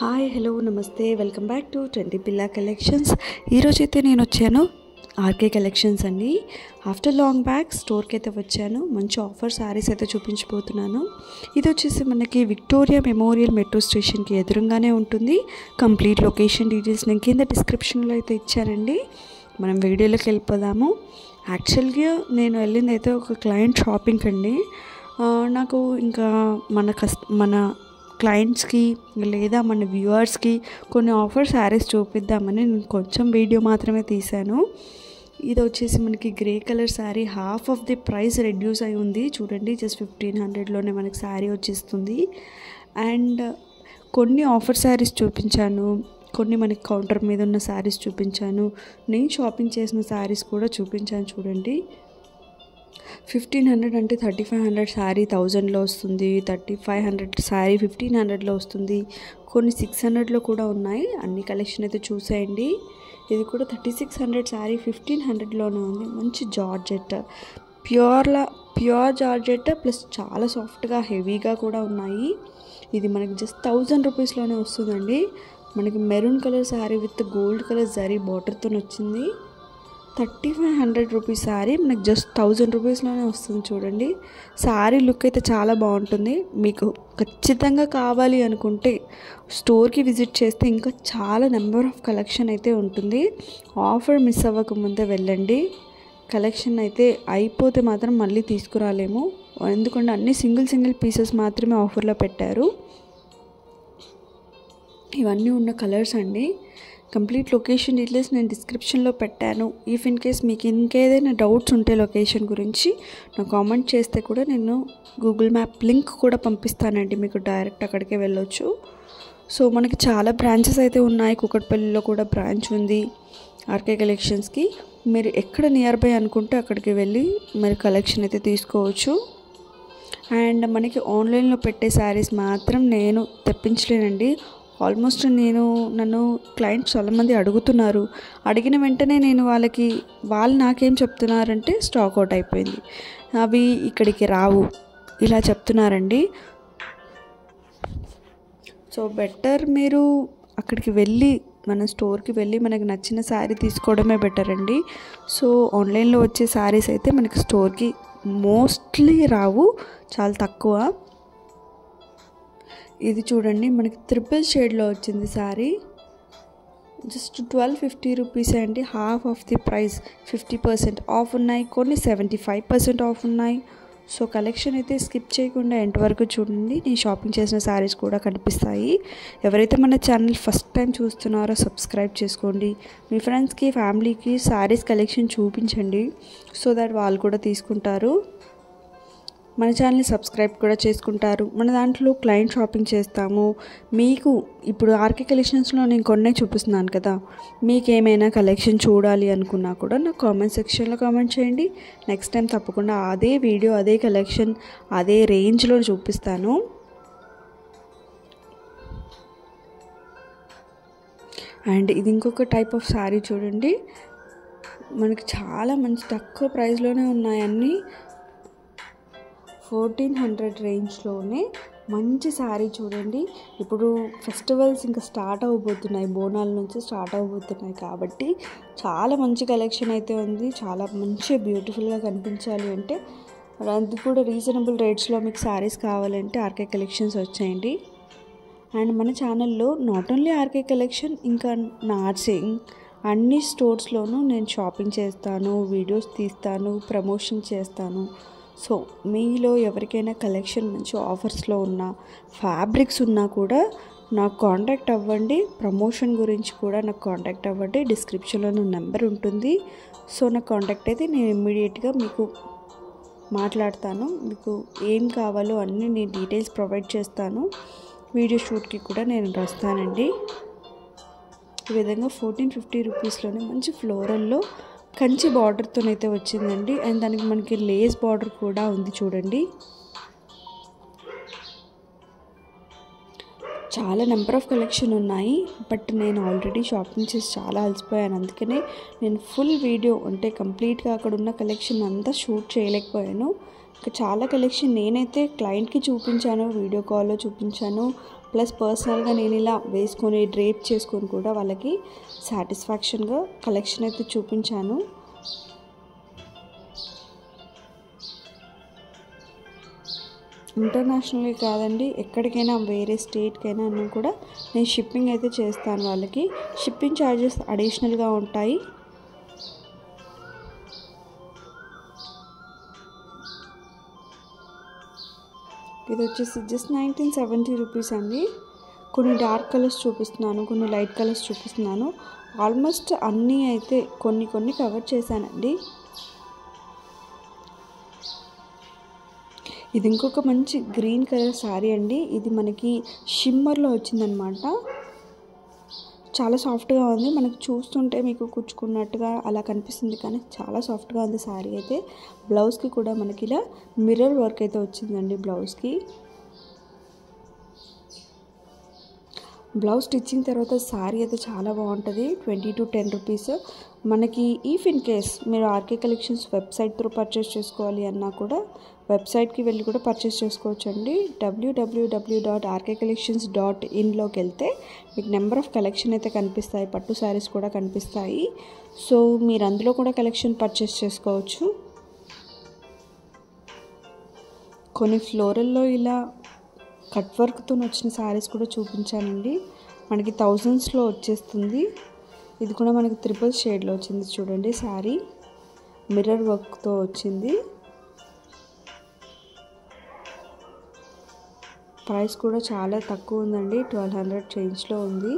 Hi hello నమస్తే welcome back to 20 పిల్లా collections. ఈరోజైతే నేను వచ్చాను ఆర్కే కలెక్షన్స్ అండి. ఆఫ్టర్ లాంగ్ బ్యాక్ స్టోర్కి అయితే వచ్చాను. మంచి ఆఫర్ శారీస్ అయితే చూపించబోతున్నాను. ఇది వచ్చేసి మనకి విక్టోరియా మెమోరియల్ మెట్రో స్టేషన్కి ఎదురుగానే ఉంటుంది. కంప్లీట్ లొకేషన్ డీటెయిల్స్ నేను కింద డిస్క్రిప్షన్లో అయితే ఇచ్చానండి. మనం వీడియోలోకి వెళ్ళిపోదాము. యాక్చువల్గా నేను వెళ్ళింది అయితే ఒక క్లయింట్ షాపింగ్ అండి. నాకు ఇంకా మన క్లయింట్స్కి లేదా మన వ్యూవర్స్కి కొన్ని ఆఫర్ శారీస్ చూపిద్దామని నేను కొంచెం వీడియో మాత్రమే తీశాను. ఇది వచ్చేసి మనకి grey colour sari, half of the price reduce అయి ఉంది. చూడండి, జస్ట్ 1500లోనే మనకి శారీ వచ్చేస్తుంది. అండ్ కొన్ని ఆఫర్ శారీస్ చూపించాను, కొన్ని మనకి కౌంటర్ మీద ఉన్న శారీస్ చూపించాను, నేను షాపింగ్ చేసిన శారీస్ కూడా చూపించాను. చూడండి, 1500 అంటే 3500 శారీ 1000లో వస్తుంది, 3500 శారీ 1500లో వస్తుంది, కొన్ని 600లో కూడా ఉన్నాయి. అన్ని కలెక్షన్ అయితే చూసేయండి. ఇది కూడా 3600 శారీ 1500లోనే ఉంది. మంచి జార్జెట్, ప్యూర్ జార్జెట్ ప్లస్ చాలా సాఫ్ట్గా హెవీగా కూడా ఉన్నాయి. ఇది మనకి జస్ట్ 1000 రూపీస్లోనే వస్తుందండి. మనకి maroon colour sari with gold colour zari బార్డర్తో వచ్చింది. 3500 రూపీస్ శారీ మనకి జస్ట్ 1000 రూపీస్లోనే వస్తుంది. చూడండి, శారీ లుక్ అయితే చాలా బాగుంటుంది. మీకు ఖచ్చితంగా కావాలి అనుకుంటే స్టోర్కి విజిట్ చేస్తే ఇంకా చాలా నెంబర్ ఆఫ్ కలెక్షన్ అయితే ఉంటుంది. ఆఫర్ మిస్ అవ్వకముందే వెళ్ళండి. కలెక్షన్ అయితే అయిపోతే మాత్రం మళ్ళీ తీసుకురాలేము, ఎందుకంటే అన్ని సింగిల్ పీసెస్ మాత్రమే ఆఫర్లో పెట్టారు. ఇవన్నీ ఉన్న కలర్స్ అండి. కంప్లీట్ లొకేషన్ డీటెయిల్స్ నేను డిస్క్రిప్షన్లో పెట్టాను. ఇఫ్ ఇన్ కేస్ మీకు ఇంకేదైనా డౌట్స్ ఉంటే లొకేషన్ గురించి నాకు కామెంట్ చేస్తే కూడా నేను గూగుల్ మ్యాప్ లింక్ కూడా పంపిస్తానండి, మీకు డైరెక్ట్ అక్కడికే వెళ్ళొచ్చు. సో మనకి చాలా బ్రాంచెస్ అయితే ఉన్నాయి. కూకట్పల్లిలో కూడా బ్రాంచ్ ఉంది ఆర్కే కలెక్షన్స్కి. మీరు ఎక్కడ నియర్ బై అనుకుంటే అక్కడికి వెళ్ళి మరి కలెక్షన్ అయితే తీసుకోవచ్చు. అండ్ మనకి ఆన్లైన్లో పెట్టే శారీస్ మాత్రం నేను తెప్పించలేనండి. ఆల్మోస్ట్ నన్ను క్లయింట్స్ చాలామంది అడుగుతున్నారు. అడిగిన వెంటనే నేను వాళ్ళు నాకేం చెప్తున్నారంటే స్టాక్ అవుట్ అయిపోయింది, అవి ఇక్కడికి రావు, ఇలా చెప్తున్నారండి. సో బెటర్ మీరు అక్కడికి వెళ్ళి మన స్టోర్కి వెళ్ళి మనకు నచ్చిన శారీ తీసుకోవడమే బెటర్ అండి. సో ఆన్లైన్లో వచ్చే శారీస్ అయితే మనకి స్టోర్కి మోస్ట్లీ రావు, చాలా తక్కువ. ఇది చూడండి, మనకి ట్రిపుల్ షేడ్లో వచ్చింది శారీ. జస్ట్ 1250 రూపీస్ అండి. Half of the price, 50% of ఉన్నాయి, కొన్ని 75% ఆఫ్ ఉన్నాయి. సో కలెక్షన్ అయితే స్కిప్ చేయకుండా ఎంతవరకు చూడండి. నేను షాపింగ్ చేసిన శారీస్ కూడా కనిపిస్తాయి. ఎవరైతే మన ఛానల్ ఫస్ట్ టైం చూస్తున్నారో సబ్స్క్రైబ్ చేసుకోండి. మీ ఫ్రెండ్స్కి ఫ్యామిలీకి శారీస్ కలెక్షన్ చూపించండి, సో దట్ వాళ్ళు కూడా తీసుకుంటారు, మన ఛానల్ని సబ్స్క్రైబ్ కూడా చేసుకుంటారు. మన దాంట్లో క్లయింట్ షాపింగ్ చేస్తాము. మీకు ఇప్పుడు ఆర్కే కలెక్షన్స్లో నేను కొన్నే చూపిస్తున్నాను కదా, మీకు ఏమైనా కలెక్షన్ చూడాలి అనుకున్నా కూడా నాకు కామెంట్ సెక్షన్లో కామెంట్ చేయండి. నెక్స్ట్ టైం తప్పకుండా అదే వీడియో, అదే కలెక్షన్, అదే రేంజ్లో చూపిస్తాను. అండ్ ఇది ఇంకొక టైప్ ఆఫ్ శారీ చూడండి, మనకి చాలా మంచి తక్కువ ప్రైస్లోనే ఉన్నాయి అన్నీ. 1400 రేంజ్లోనే మంచి శారీ చూడండి. ఇప్పుడు ఫెస్టివల్స్ ఇంకా స్టార్ట్ అవ్వబోతున్నాయి, బోనాల నుంచి స్టార్ట్ అవ్వబోతున్నాయి కాబట్టి చాలా మంచి కలెక్షన్ అయితే ఉంది. చాలా మంచి బ్యూటిఫుల్గా కనిపించాలి అంటే అది కూడా రీజనబుల్ రేట్స్లో మీకు శారీస్ కావాలంటే ఆర్కే కలెక్షన్స్ వచ్చేయండి. అండ్ మన ఛానల్లో నాట్ ఓన్లీ ఆర్కే కలెక్షన్, ఇంకా నార్సింగ్ అన్ని స్టోర్స్లోనూ నేను షాపింగ్ చేస్తాను, వీడియోస్ తీస్తాను, ప్రమోషన్ చేస్తాను. సో మీలో ఎవరికైనా కలెక్షన్ మంచి ఆఫర్స్లో ఉన్న ఫ్యాబ్రిక్స్ ఉన్నా కూడా నాకు కాంటాక్ట్ అవ్వండి. ప్రమోషన్ గురించి కూడా నాకు కాంటాక్ట్ అవ్వండి. డిస్క్రిప్షన్లో నా నెంబర్ ఉంటుంది. సో నాకు కాంటాక్ట్ అయితే నేను ఇమ్మీడియట్గా మీకు మాట్లాడతాను. మీకు ఏం కావాలో అన్నీ నేను డీటెయిల్స్ ప్రొవైడ్ చేస్తాను. వీడియో షూట్కి కూడా నేను వస్తానండి. ఈ విధంగా 1450 రూపీస్లోనే మంచి ఫ్లోరల్లో కంచి బార్డర్తోనైతే వచ్చిందండి. అండ్ దానికి మనకి లేస్ బార్డర్ కూడా ఉంది చూడండి. చాలా నెంబర్ ఆఫ్ కలెక్షన్ ఉన్నాయి, బట్ నేను ఆల్రెడీ షాపింగ్ చేసి చాలా అలసిపోయాను. అందుకనే నేను ఫుల్ వీడియో అంటే కంప్లీట్గా అక్కడ ఉన్న కలెక్షన్ అంతా షూట్ చేయలేకపోయాను. చాలా కలెక్షన్ నేనైతే క్లయింట్కి చూపించాను, వీడియో కాల్లో చూపించాను, ప్లస్ పర్సనల్గా నేను ఇలా వేసుకొని డ్రేప్ చేసుకొని కూడా వాళ్ళకి సాటిస్ఫాక్షన్గా కలెక్షన్ అయితే చూపించాను. ఇంటర్నేషనల్ కాదండి, ఎక్కడికైనా వేరే స్టేట్కైనా అన్నీ కూడా నేను షిప్పింగ్ అయితే చేస్తాను. వాళ్ళకి షిప్పింగ్ ఛార్జెస్ అడిషనల్గా ఉంటాయి. ఇది వచ్చేసి జస్ట్ 1970 రూపీస్ అండి. కొన్ని డార్క్ కలర్స్ చూపిస్తున్నాను, కొన్ని లైట్ కలర్స్ చూపిస్తున్నాను. ఆల్మోస్ట్ అన్నీ అయితే కొన్ని కవర్ చేశానండి. ఇది ఇంకొక మంచి గ్రీన్ కలర్ శారీ అండి. ఇది మనకి షిమ్మర్లో వచ్చిందనమాట. చాలా సాఫ్ట్గా ఉంది, మనకు చూస్తుంటే మీకు కుచ్చుకున్నట్టుగా అలా కనిపిస్తుంది, కానీ చాలా సాఫ్ట్గా ఉంది శారీ అయితే. బ్లౌజ్కి కూడా మనకి ఇలా మిర్రర్ వర్క్ అయితే వచ్చిందండి. బ్లౌజ్ స్టిచ్చింగ్ తర్వాత శారీ అయితే చాలా బాగుంటుంది. 20 to 10 రూపీస్. మనకి ఇఫ్ ఇన్ కేస్ మీరు RK Collections website through purchase చేసుకోవాలి అన్నా కూడా వెబ్సైట్కి వెళ్ళి కూడా పర్చేస్ చేసుకోవచ్చు అండి. www.rkcollections.in వెళ్తే మీకు నెంబర్ ఆఫ్ కలెక్షన్ అయితే కనిపిస్తాయి, పట్టు శారీస్ కూడా కనిపిస్తాయి. సో మీరు అందులో కూడా కలెక్షన్ పర్చేస్ చేసుకోవచ్చు. కొన్ని ఫ్లోరల్లో ఇలా కట్ వర్క్తో వచ్చిన శారీస్ కూడా చూపించానండి. మనకి థౌజండ్స్లో వచ్చేస్తుంది. ఇది కూడా మనకి ట్రిపుల్ షేడ్లో వచ్చింది చూడండి. శారీ మిర్రర్ వర్క్తో వచ్చింది. ప్రైస్ కూడా చాలా తక్కువ ఉందండి, 1200 చేంజ్లో ఉంది.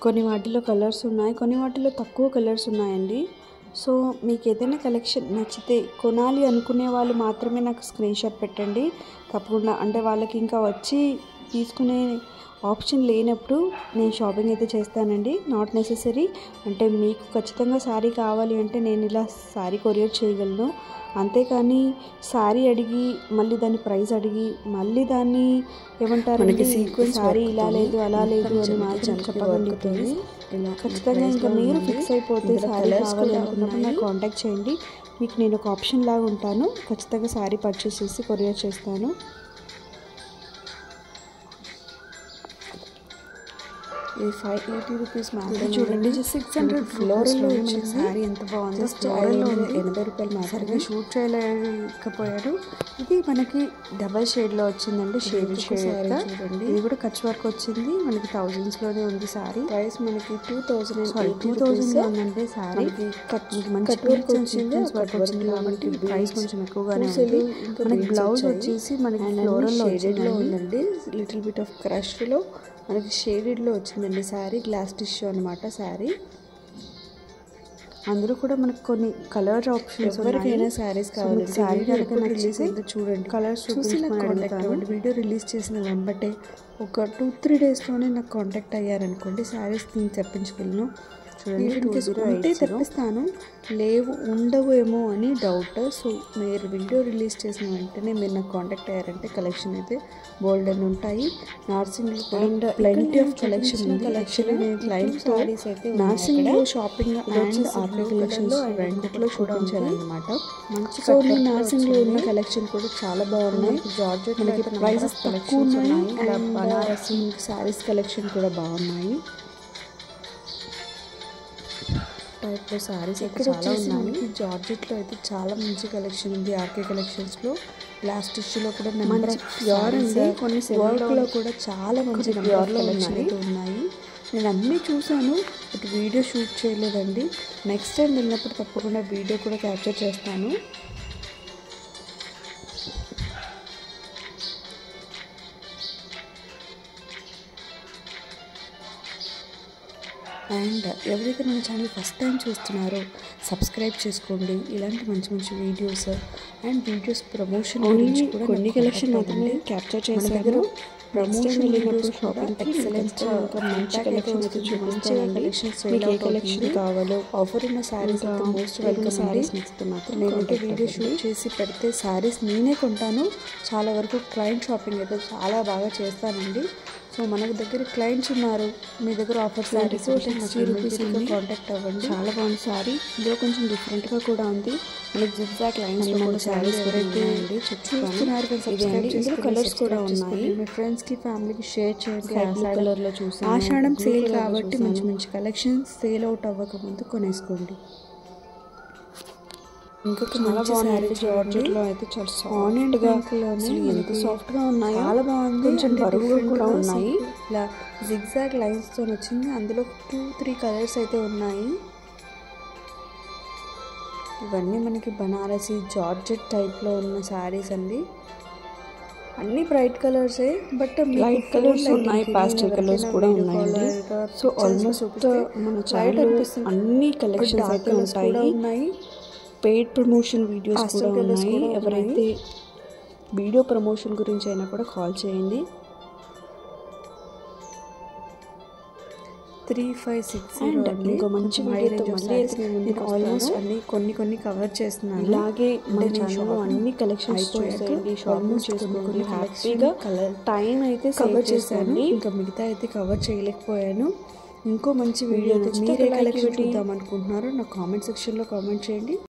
కొన్ని వాటిలో కలర్స్ ఉన్నాయి, కొన్ని వాటిలో తక్కువ కలర్స్ ఉన్నాయండి. సో మీకు ఏదైనా కలెక్షన్ నచ్చితే కొనాలి అనుకునే వాళ్ళు మాత్రమే నాకు స్క్రీన్ షాట్ పెట్టండి తప్పకుండా. అంటే వాళ్ళకి ఇంకా వచ్చి తీసుకునే ఆప్షన్ లేనప్పుడు నేను షాపింగ్ అయితే చేస్తానండి. నాట్ నెసెసరీ అంటే మీకు ఖచ్చితంగా శారీ కావాలి అంటే నేను ఇలా శారీ కొరియర్ చేయగలను. అంతేకాని శారీ అడిగి మళ్ళీ దాని ప్రైస్ అడిగి మళ్ళీ దాన్ని ఏమంటారు శారీ ఇలా లేదు అలా లేదు అని మాత్రం చెప్పగలుగుతుంది. ఖచ్చితంగా ఇంకా మీరు ఫిక్స్ అయిపోతే శారీ కావాలి అనుకున్నప్పుడు నాకు కాంటాక్ట్ చేయండి. మీకు నేను ఒక ఆప్షన్ లాగా ఉంటాను. ఖచ్చితంగా శారీ పర్చేస్ చేసి కొరియర్ చేస్తాను. ఈ 580 రూపీస్ మాత్రమే చూడండి. 600 ఫ్లోరల్లో మనకి శారీ ఎంత బాగుంది. ఫ్లోరల్లో 80 రూపాయలు మాత్రమే. షూట్ చేయలేకపోయాడు. ఇది మనకి డబల్ షేడ్లో వచ్చిందండి. షేడ్ శారీ చూడండి. ఇది కూడా కచ్ వర్క్ వచ్చింది. మనకి థౌజండ్స్లోనే ఉంది శారీ. ప్రైస్ మనకి 2000 ఉందండి. శారీ మంచి వర్క్ వచ్చింది కాబట్టి ప్రైస్ కొంచెం ఎక్కువగానే ఉంది. మనకి బ్లౌజ్ వచ్చేసి మనకి ఫ్లోరల్లో షేడెడ్లో ఉందండి. లిటిల్ బిట్ ఆఫ్ క్రష్లో మనకి షేడెడ్లో వచ్చిందండి శారీ. గ్లాస్ టిష్యూ అనమాట శారీ. అందులో కూడా మనకు కొన్ని కలర్ ఆప్షన్స్ ఎవరికైనా శారీస్ కావాలి. శారీ కనుక రిలీజ్ అయితే చూడండి, కలర్స్ చూసి నాకు కాంటాక్ట్ అవ్వండి. వీడియో రిలీజ్ చేసిన వెంబటే ఒక 2-3 డేస్లోనే నాకు కాంటాక్ట్ అయ్యారనుకోండి శారీస్ నేను తెప్పించగలను. చూడండి, ఉంటే తెప్పిస్తాను, లేవు ఉండవు ఏమో అని డౌట్. సో మీరు వీడియో రిలీజ్ చేసిన వెంటనే మీరు నాకు కాంటాక్ట్ అయ్యారంటే కలెక్షన్ అయితే బోల్డ్ అని ఉంటాయి. నార్సింగ్లో అండ్ ప్లెంటీ ఆఫ్ కలెక్షన్ ఉంది. నేను క్లయింట్ శారీస్ అయితే నార్సింగ్లో షాపింగ్ అండ్ ఆర్కే కలెక్షన్స్ రెండిట్లో చూపించాను అనమాట. సో నేను నార్సింగ్లో ఉన్న కలెక్షన్ కూడా చాలా బాగున్నాయి. జార్జెట్ మనకి ప్రైసెస్ తక్కువ ఉన్నాయి. అండ్ బనారసి శారీస్ కలెక్షన్ కూడా బాగున్నాయి. టైప్లో శారీస్ అయితే చాలా ఉన్నాయి. జార్జెట్లో అయితే చాలా మంచి కలెక్షన్ ఉంది ఆర్కే కలెక్షన్స్లో. లాస్ట్ ఇష్యూలో కూడా నెంబర్ ఆఫ్ ప్యూర్ అండి, కొన్ని వర్క్లో కూడా చాలా మంచి ప్యూర్లో కలెక్షన్ అయితే ఉన్నాయి. నేను అన్నీ చూశాను, బట్ వీడియో షూట్ చేయలేదండి. నెక్స్ట్ టైం వెళ్ళినప్పుడు తప్పకుండా వీడియో కూడా క్యాప్చర్ చేస్తాను. అండ్ ఎవరైతే మన ఛానల్ ఫస్ట్ టైం చూస్తున్నారో సబ్స్క్రైబ్ చేసుకోండి. ఇలాంటి మంచి మంచి వీడియోస్ అండ్ వీడియోస్ ప్రమోషన్ గురించి కూడా కొన్ని కలెక్షన్ మాత్రమే క్యాప్చర్ చేశారు. ప్రమోషన్ వెళ్ళినప్పుడు షాపింగ్ ఎక్సలెంట్ మంచి కలెక్షన్ అయితే చూపిస్తానండి. మీకు ఏ కలెక్షన్ కావాలో ఆఫర్ ఉన్న శారీస్ అయితే మోస్ట్ వెల్కమ్ శారీస్ నచ్చితే మాత్రం నేనైతే వీడియో షూట్ చేసి పెడితే శారీస్ నేనే కొంటాను. చాలా వరకు క్లయింట్ షాపింగ్ అయితే చాలా బాగా చేస్తానండి. సో మనకు దగ్గర క్లయింట్స్ ఉన్నారు, మీ దగ్గర ఆఫర్ శారీస్ ₹60 కాంటాక్ట్ అవ్వండి. చాలా బాగుంది శారీ. ఇందులో కొంచెం డిఫరెంట్గా కూడా ఉంది. మనకి జిగ్జాగ్ లైన్స్ మన శారీస్ ఎవరైతే చూస్తున్నారు ఇందులో కలర్స్ కూడా ఉన్నాయి. మీ ఫ్రెండ్స్కి ఫ్యామిలీకి షేర్ చేయండి. కలర్లో చూసి ఆషాఢం సేల్ కాబట్టి మంచి మంచి కలెక్షన్స్ సేల్ అవుట్ అవ్వకముందు కొనేసుకోండి. ఇంకొక చాలా బాగున్నాయి. జార్జెట్లో అయితే చాలా సాఫ్ట్గా, ఎంత సాఫ్ట్గా ఉన్నాయి, చాలా బాగుంది. కొంచెం బరువుగా కూడా ఉన్నాయి. ఇలా జిగ్జాగ్ లైన్స్తో వచ్చింది. అందులో 2-3 కలర్స్ అయితే ఉన్నాయి. ఇవన్నీ మనకి బనారసి జార్జెట్ టైప్లో ఉన్న శారీస్ అండి. అన్ని బ్రైట్ కలర్సే, బట్ లైట్ కలర్స్ ఉన్నాయి, పాస్టల్ కలర్స్ కూడా ఉన్నాయండి. సో ఆల్మోస్ట్ మన ఛానల్ అన్ని కలెక్షన్స్ అయితే ఉంటాయి. పెయిడ్ ప్రమోషన్ వీడియోస్ కూడా ఉన్నాయి. ఎవరైతే వీడియో ప్రమోషన్ గురించి అయినా కూడా కాల్ చేయండి. 3560 ఇంకో మంచి వీడియోతో మళ్ళీ నేను ఆల్మోస్ట్ అన్ని కొన్ని కవర్ చేస్తున్నాను. ఇలాగే మన ఛానల్లో అన్ని కలెక్షన్స్ చూసేయండి, షాపింగ్ చేసుకుని హ్యాపీగా టైం అయితే కవర్ చేశాను. ఇంకా మిగతా అయితే కవర్ చేయలేకపోయాను. ఇంకో మంచి వీడియోతో మీరు ఏ కలెక్షన్ చూద్దాం అనుకుంటున్నారో నా కామెంట్ సెక్షన్లో కామెంట్ చేయండి.